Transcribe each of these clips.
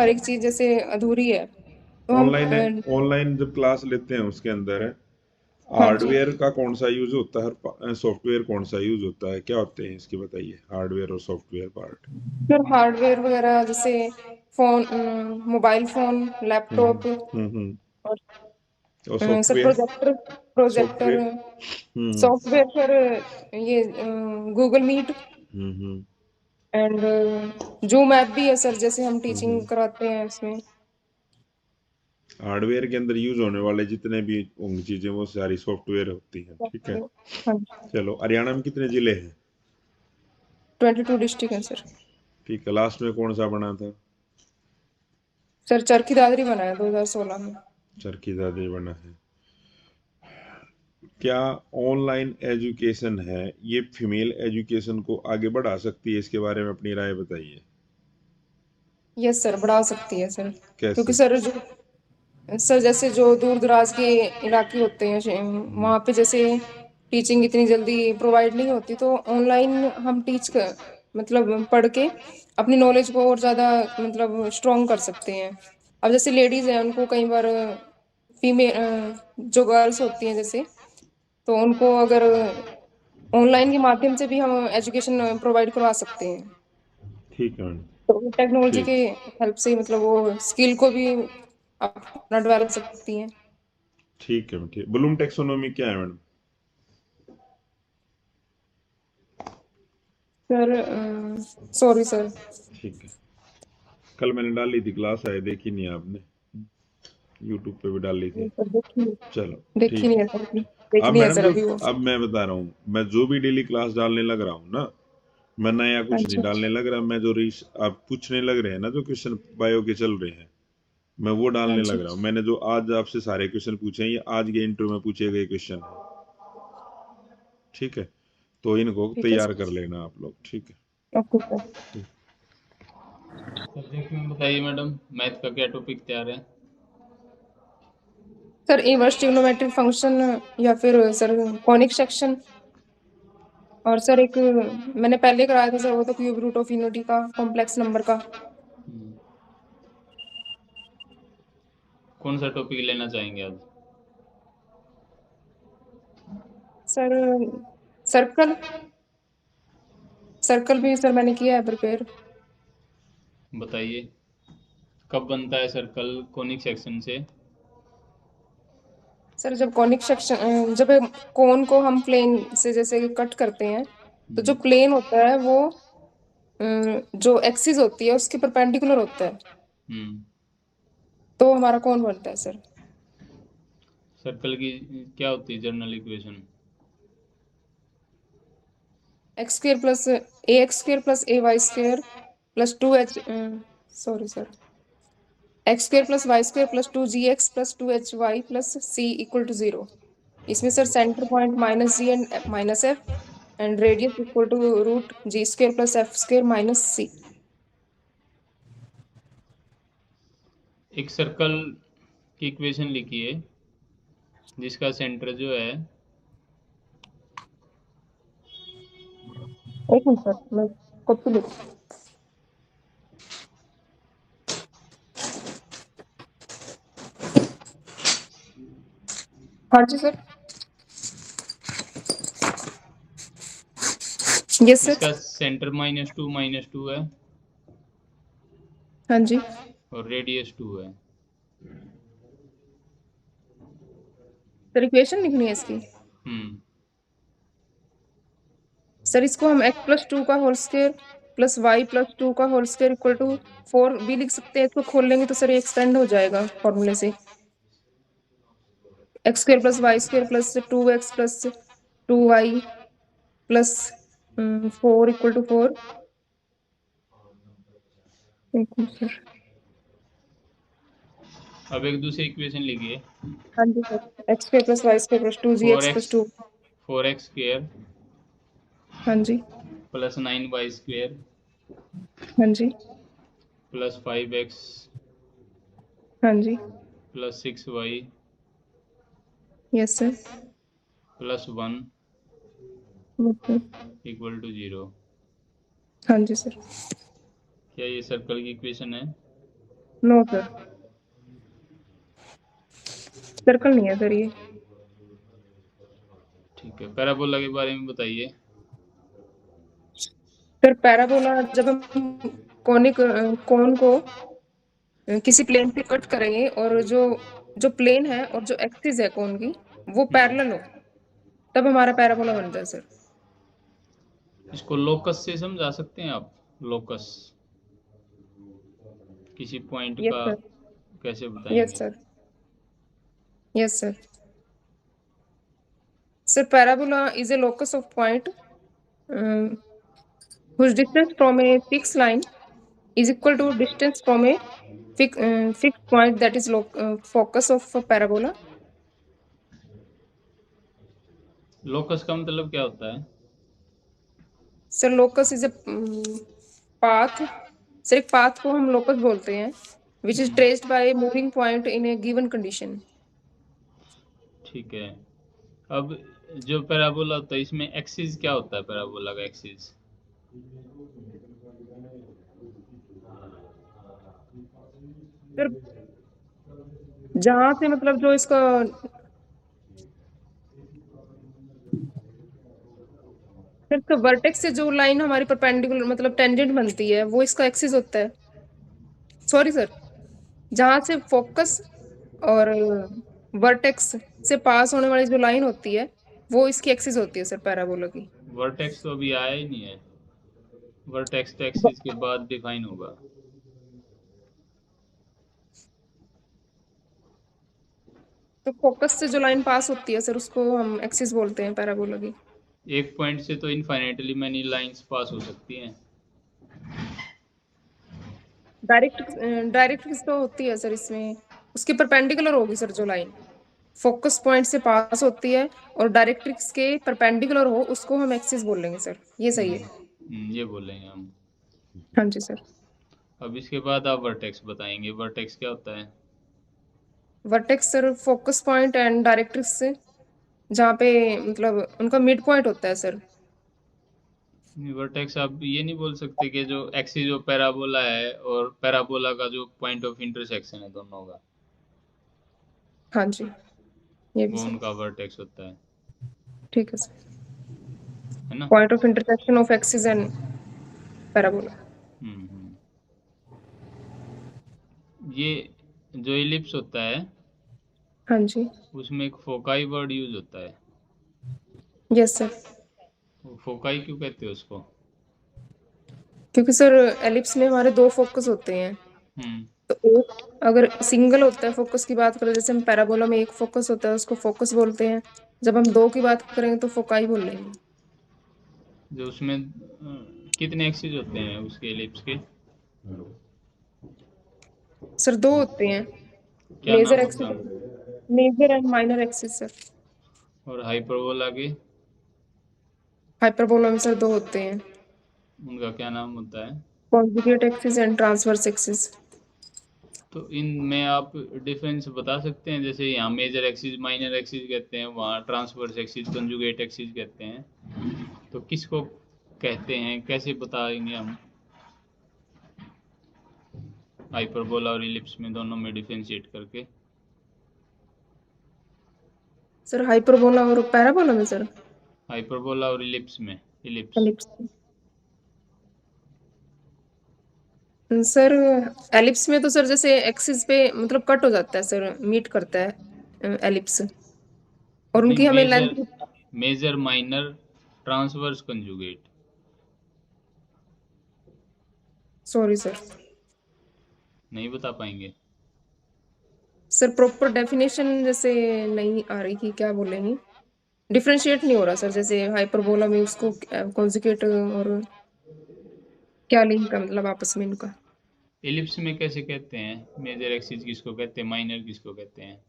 हर एक चीज जैसे अधूरी है तो हम ऑनलाइन जब क्लास लेते हैं उसके अंदर हाँ जी हार्डवेयर का कौन सा यूज होता है, सॉफ्टवेयर कौन सा यूज होता है, क्या होते हैं इसके, बताइए हार्डवेयर और सॉफ्टवेयर पार्ट। सर। हार्डवेयर वगैरह जैसे phone, mobile phone, laptop, hmm. और और sir software. Projector projector. Software. Hmm software sir ये Google Meet hmm. And Zoom app भी है सर, जैसे हम टीचिंग हम्म। कराते हैं उसमें। हार्डवेयर के अंदर यूज होने वाले जितने भी होंगी चीजें वो सारी सॉफ्टवेयर होती हैं, ठीक है। हाँ जी। चलो, हरियाणा में कितने जिले हैं? 22 डिस्ट्रिक्ट है सर। ठीक है, लास्ट में कौन सा बना था? सर चरखी दादरी बना है 2016 में। चरखी दादरी बना है। क्या ऑनलाइन एजुकेशन है ये फीमेल एजुकेशन को आगे बढ़ा सकती है? इसके बारे में अपनी राय बताइए। यस सर, बढ़ा सकती है सर। क्योंकि कैसे? सर जैसे जो दूर दराज के इलाके होते हैं हम्म। वहाँ पे जैसे टीचिंग इतनी जल्दी प्रोवाइड नहीं होती, तो ऑनलाइन हम टीच कर मतलब पढ़ के अपनी नॉलेज को और ज़्यादा मतलब स्ट्रॉन्ग कर सकते हैं। अब जैसे लेडीज़ हैं उनको कई बार फीमेल जो गर्ल्स होती हैं जैसे, तो उनको अगर ऑनलाइन के माध्यम से भी हम एजुकेशन प्रोवाइड करवा सकते हैं। ठीक है मैडम। तो टेक्नोलॉजी ठीक। के हेल्प से मतलब वो स्किल को भी अपना डेवलप सकती हैं। ठीक है मैम, ठीक। ब्लूम टेक्सोनोमी क्या है मैडम? Sir sorry sir. ठीक है। कल मैंने डाली थी क्लास, आए देखी नहीं आपने? यूट्यूब पे भी डाली थी। सर देखी चलो। देखी ठीक नहीं है। है सर अभी। अब देखनी है मैडम सर जो, अभी वो। अब मैं बता रहा हूँ, मैं जो भी डेली क्लास डालने लग रहा हूँ ना, मैं नया हाँ कुछ नहीं जी। डालने लग रहा। मैं जो रीस आप पूछने लग रहे हैं ना, जो क्वेश्चन बायो के चल रहे हैं, मैं वो हाँ डालने जी। लग रहा हूँ। मैंने जो आज आपसे सारे क्वेश्चन पूछे हैं ये आज के इंटरव्यू में पूछे गए क्वेश्चन है, ठीक है। तो इनको ठीक है तैयार सर। कर लेना आप लोग, ठीक है। Okay sir. ठीक। सब्जेक्ट में बताइए मैडम, मैथ का क्या टॉपिक तैयार है? सर इनवर्स ट्रिग्नोमेट्रिक फंक्शन, या फिर सर कॉनिक सेक्शन, और सर एक मैंने पहले कराया था सर, वो तो क्यूब रूट ऑफ यूनिटी का कॉम्प्लेक्स नंबर का। कौन सा टॉपिक लेना चाहेंगे आज? सर सर्कल सर्कल भी सर मैंने किया है प्रिपेयर। बताइए, कब बनता है सर्कल कोनिक सेक्शन से? सर जब कॉनिक सेक्शन, जब कोन को हम प्लेन से जैसे कट करते हैं, तो जो प्लेन होता है वो जो एक्सिस होती है उसके परपेंडिकुलर होता है, हम्म। तो हमारा कौन बनता है सर। सर्कल की क्या होती है general equation? X square plus a x square plus a y square plus two h, sorry sir, x square plus y square plus two g x plus two h y plus c equal to 0। इसमें sir centre point minus g and minus f, and radius equal to root g square plus f square minus c. एक circle की equation लिखिए जिसका centre जो है एक minute sir, मैं copy लिख। हाँ जी सर। Yes sir. जिसका सेंटर -2 है हाँ जी और रेडियस 2 है। सर, इक्वेशन लिखनी है इसकी। हम्म। सर इसको हम x प्लस टू का whole square plus y plus two का होल स्क्वायर इक्वल टू 4 भी लिख सकते हैं। इसको खोल लेंगे तो सर ये एक्सटेंड हो जाएगा फॉर्मूले से। X square plus y square plus 2x plus 2y plus 4 equal to 4। Sir अब एक दूसरी इक्वेशन लिखिए। हाँ जी sir, x square plus y square plus two g four x x plus two. Four x square हाँ जी plus 9y square हाँ जी प्लस 5x हाँ जी। Plus 6y yes sir. Plus 1 yes sir. Equal to 0। हाँ जी sir. क्या ये सर्कल की इक्वेशन है? नो सर, सर्कल नहीं है सर ये। ठीक है, पैराबोला के बारे में बताइए। सर पैराबोला, जब हम कोन को किसी प्लेन पे कट करेंगे और जो जो प्लेन है और जो एक्सिस है कोन की वो पैरेलल हो, तब हमारा पैराबोला बनता है सर। इसको लोकस से समझा सकते हैं आप? लोकस, किसी पॉइंट यस का सर। कैसे यस बताएंगे? Sir. Yes sir. Sir parabola is a locus of point whose distance from a fixed line is equal to distance from a fixed point, that is focus of a parabola. Locus का मतलब क्या होता है? Sir locus is a path. Sir एक path को हम locus बोलते हैं which is traced by moving point in A given condition. ठीक है। अब जो पैराबोला होता है इसमें एक्सिस क्या होता है? पैराबोला का एक्सिस सर जहां से मतलब जो इसका सर इसका वर्टेक्स से जो लाइन हमारी परपेंडिकुलर मतलब टेंजेंट बनती है वो इसका एक्सिस होता है। सॉरी सर, जहां से फोकस और वर्टेक्स से पास होने वाली जो लाइन होती है वो इसकी एक्सिस होती है सर पैराबोला की। वर्टेक्स तो अभी आया ही नहीं है। वर्टेक्स तो एक्सिस के बाद डिफाइन होगा। तो फोकस से जो लाइन पास होती है सर उसको हम एक्सिस बोलते हैं पैराबोला की। एक पॉइंट से तो इनफाइनाइटली मैनी लाइंस पास हो सकती हैं। डायरेक्ट डायरेक्ट किस तो होती है सर इसमें, उसके परपेंडिकुलर होगी सर जो लाइन फोकस पॉइंट से पास होती है और डायरेक्ट्रिक्स के परपेंडिकुलर हो उसको हम एक्सिस बोलेंगे सर, ये सही है। ये बोलेंगे हम। हाँ जी सर। अब इसके बाद आप वर्टेक्स बताएंगे। वर्टेक्स क्या होता है? Vertex sir focus point and directrix से जहाँ पे मतलब उनका मिड पॉइंट होता है सर। वर्टेक्स आप ये नहीं बोल सकते कि जो एक्सिस जो पैराबोला है और पैराबोला का जो पॉइंट ऑफ इंटरसेक्शन है दोनों का, हाँ जी, ये भी वो सर उनका वर्टेक्स होता है ठीक है सर। ना? Point of intersection of axis and parabola. Hmm. ये जो इलिप्स होता है हाँ जी। उसमें एक फोकाई वर्ड यूज होता है। Yes sir. वो फोकाई क्यों कहते हैं उसको? क्योंकि सर एलिप्स में हमारे दो फोकस होते हैं, हम्म। तो एक अगर सिंगल होता है फोकस की बात करें, जैसे हम पैराबोला में एक फोकस होता है उसको फोकस बोलते हैं, जब हम दो की बात करेंगे तो फोकाई बोल लेंगे। जो उसमें कितने एक्सिस होते हैं उसके एलिप्स के? सर दो होते हैं, क्या मेजर नाम होता एक्सिस, है? Major and minor axis sir. और हाइपरबोला के? हाइपरबोला में सर दो होते हैं, उनका क्या नाम होता है? Conjugate axis and transverse axis. तो इनमें आप डिफरेंस बता सकते हैं? जैसे यहाँ मेजर एक्सिस माइनर एक्सिस कहते हैं, वहाँ ट्रांसवर्स एक्सिस कंजुगेट एक्सिस कहते हैं, तो किसको कहते हैं, कैसे बताएंगे हम? हाइपरबोला और इलिप्स में दोनों में डिफरेंशिएट करके। सर हाइपरबोला और पैराबोला में सर हाइपरबोला और इलिप्स में। इलिप्स। एलिप्स। सर एलिप्स में तो सर जैसे एक्सिस पे मतलब कट हो जाता है सर, मीट करता है एलिप्स, और नहीं, उनकी हमें major, length. Major minor transverse conjugate. Sorry sir, नहीं बता पाएंगे? सर प्रॉपर डेफिनेशन जैसे नहीं आ रही कि क्या बोलेंगे, डिफरेंशिएट नहीं हो रहा सर, जैसे हाइपरबोला में उसको कॉन्जुगेट और क्या लिंक है मतलब आपस में इनका। इलिप्स में कैसे कहते हैं? मेजर एक्सिस किसको कहते हैं, माइनर किसको कहते हैं?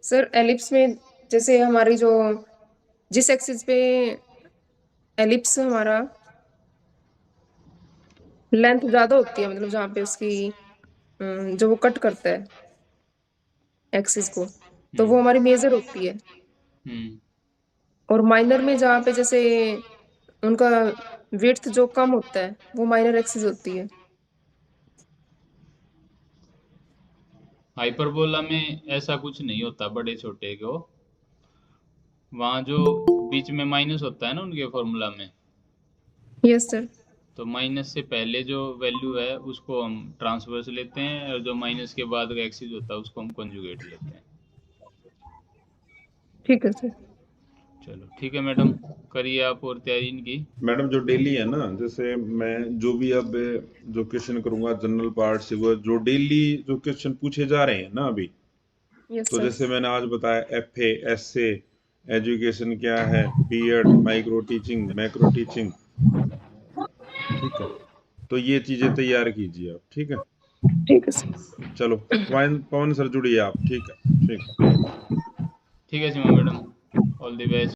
सर एलिप्स में जैसे हमारी जो जिस एक्सिस पे एलिप्स हमारा लेंथ ज्यादा होती है, मतलब जहाँ पे उसकी जो वो कट करता है एक्सिस को, तो वो हम्म। हमारी मेजर होती है। हम्म। और माइनर में जहाँ पे जैसे उनका विड्थ जो कम होता है वो माइनर एक्सिस होती है। हाइपरबोला में ऐसा कुछ नहीं होता बड़े छोटे को, वहाँ जो बीच में माइनस होता है ना उनके फॉर्मूला में, यस सर। तो माइनस से पहले जो वैल्यू है उसको हम ट्रांसवर्स लेते हैं, और जो माइनस के बाद का एक्सिस होता है उसको हम कंजुगेट लेते हैं। ठीक है सर। चलो ठीक है मैडम, करिए आप और तैयारी इनकी। मैडम जो डेली है ना, जैसे मैं जो भी अब जो क्वेश्चन करूंगा जनरल पार्ट से, वो जो डेली जो क्वेश्चन पूछे जा रहे हैं ना अभी, यस तो सर। जैसे मैंने आज बताया एफए, एसए, एजुकेशन क्या है, BEd, micro teaching, macro teaching, ठीक है, तो ये चीजें तैयार कीजिए आप, ठीक है। ठीक है सर। चलो पवन पवन सर जुड़िए आप, ठीक है, ठीक है। ठीक है सीमा मैडम, ऑल द बेस्ट।